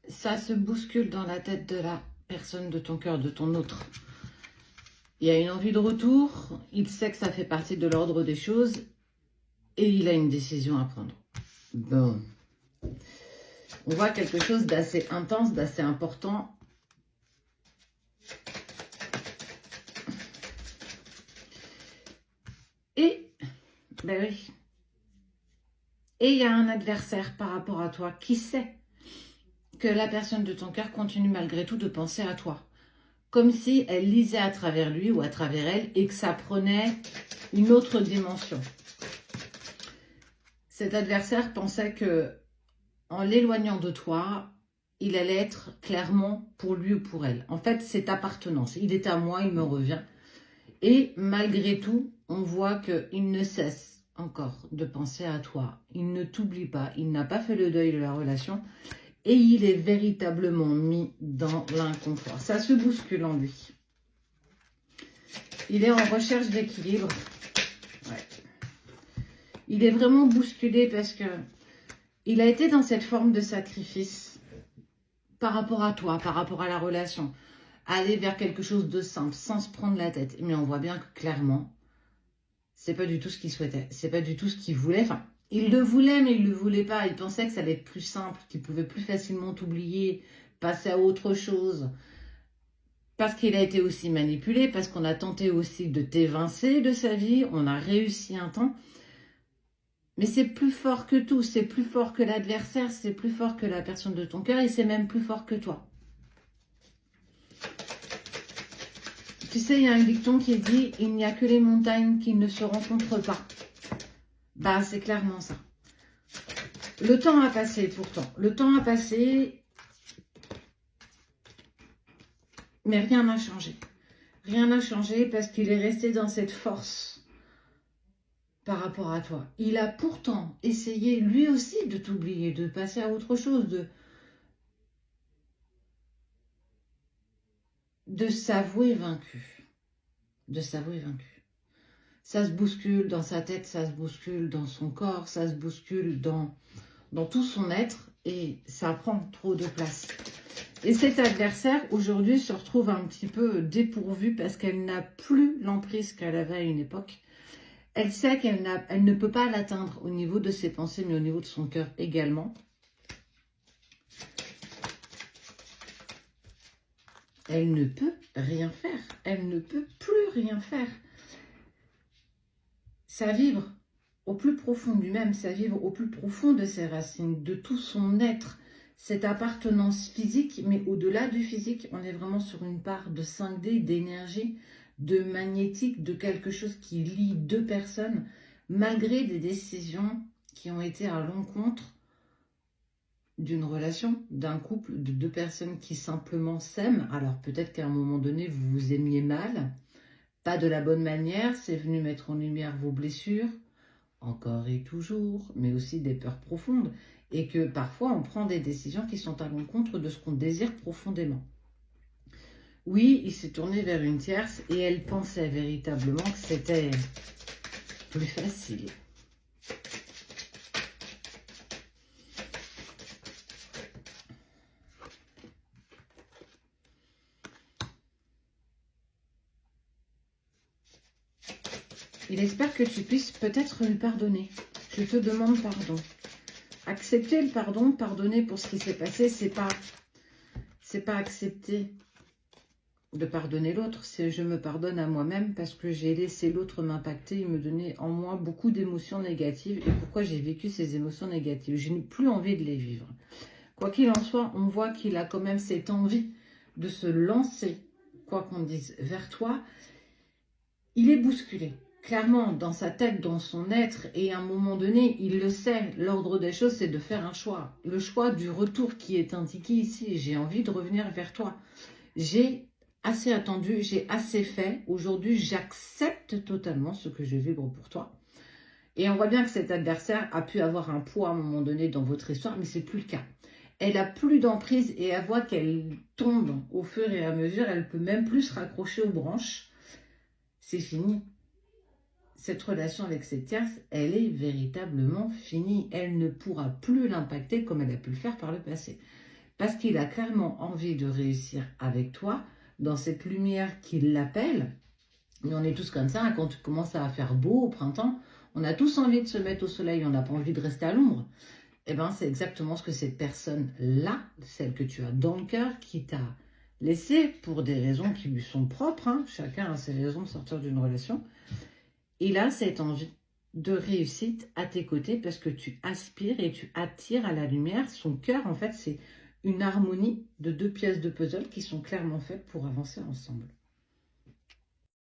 ça se bouscule dans la tête de la personne de ton cœur, de ton autre. Il y a une envie de retour, il sait que ça fait partie de l'ordre des choses et il a une décision à prendre. Bon. On voit quelque chose d'assez intense, d'assez important. Et, ben oui. Et il y a un adversaire par rapport à toi qui sait que la personne de ton cœur continue malgré tout de penser à toi. Comme si elle lisait à travers lui ou à travers elle et que ça prenait une autre dimension. Cet adversaire pensait que en l'éloignant de toi, il allait être clairement pour lui ou pour elle. En fait, c'est appartenance. Il est à moi, il me revient. Et malgré tout, on voit qu'il ne cesse encore de penser à toi. Il ne t'oublie pas, il n'a pas fait le deuil de la relation et il est véritablement mis dans l'inconfort. Ça se bouscule en lui. Il est en recherche d'équilibre. Ouais. Il est vraiment bousculé parce que il a été dans cette forme de sacrifice par rapport à toi, par rapport à la relation. Aller vers quelque chose de simple, sans se prendre la tête. Mais on voit bien que clairement, c'est pas du tout ce qu'il souhaitait. C'est pas du tout ce qu'il voulait. Enfin, il le voulait, mais il le voulait pas. Il pensait que ça allait être plus simple, qu'il pouvait plus facilement t'oublier, passer à autre chose. Parce qu'il a été aussi manipulé, parce qu'on a tenté aussi de t'évincer de sa vie. On a réussi un temps. Mais c'est plus fort que tout, c'est plus fort que l'adversaire, c'est plus fort que la personne de ton cœur et c'est même plus fort que toi. Tu sais, il y a un dicton qui dit « Il n'y a que les montagnes qui ne se rencontrent pas ». Bah, c'est clairement ça. Le temps a passé pourtant, le temps a passé, mais rien n'a changé. Rien n'a changé parce qu'il est resté dans cette force par rapport à toi. Il a pourtant essayé lui aussi de t'oublier, de passer à autre chose, de s'avouer vaincu. De s'avouer vaincu. Ça se bouscule dans sa tête, ça se bouscule dans son corps, ça se bouscule dans tout son être et ça prend trop de place. Et cet adversaire, aujourd'hui, se retrouve un petit peu dépourvu parce qu'elle n'a plus l'emprise qu'elle avait à une époque. Elle sait qu'elle ne peut pas l'atteindre au niveau de ses pensées, mais au niveau de son cœur également. Elle ne peut rien faire. Elle ne peut plus rien faire. Ça vibre au plus profond de lui-même, ça vibre au plus profond de ses racines, de tout son être. Cette appartenance physique, mais au-delà du physique, on est vraiment sur une part de 5D, d'énergie, de magnétique, de quelque chose qui lie deux personnes, malgré des décisions qui ont été à l'encontre d'une relation, d'un couple, de deux personnes qui simplement s'aiment. Alors peut-être qu'à un moment donné, vous vous aimiez mal, pas de la bonne manière, c'est venu mettre en lumière vos blessures, encore et toujours, mais aussi des peurs profondes, et que parfois on prend des décisions qui sont à l'encontre de ce qu'on désire profondément. Oui, il s'est tourné vers une tierce et elle pensait véritablement que c'était plus facile. Il espère que tu puisses peut-être lui pardonner. Je te demande pardon. Accepter le pardon, pardonner pour ce qui s'est passé, c'est pas accepter de pardonner l'autre, c'est je me pardonne à moi-même parce que j'ai laissé l'autre m'impacter et me donner en moi beaucoup d'émotions négatives. Et pourquoi j'ai vécu ces émotions négatives? Je n'ai plus envie de les vivre. Quoi qu'il en soit, on voit qu'il a quand même cette envie de se lancer, quoi qu'on dise, vers toi. Il est bousculé. Clairement, dans sa tête, dans son être, et à un moment donné, il le sait, l'ordre des choses, c'est de faire un choix. Le choix du retour qui est indiqué ici. J'ai envie de revenir vers toi. J'ai assez attendu, j'ai assez fait. Aujourd'hui, j'accepte totalement ce que je vibre pour toi. Et on voit bien que cet adversaire a pu avoir un poids à un moment donné dans votre histoire, mais ce n'est plus le cas. Elle a plus d'emprise et elle voit qu'elle tombe au fur et à mesure. Elle peut même plus se raccrocher aux branches. C'est fini. Cette relation avec cette tierce, elle est véritablement finie. Elle ne pourra plus l'impacter comme elle a pu le faire par le passé. parce qu'il a clairement envie de réussir avec toi, dans cette lumière qui l'appelle. Mais on est tous comme ça, hein, quand tu commences à faire beau au printemps, on a tous envie de se mettre au soleil, on n'a pas envie de rester à l'ombre. Eh bien, c'est exactement ce que cette personne-là, celle que tu as dans le cœur, qui t'a laissé pour des raisons qui lui sont propres, hein, chacun a ses raisons de sortir d'une relation, il a cette envie de réussite à tes côtés parce que tu aspires et tu attires à la lumière. Son cœur, en fait, c'est une harmonie de deux pièces de puzzle qui sont clairement faites pour avancer ensemble.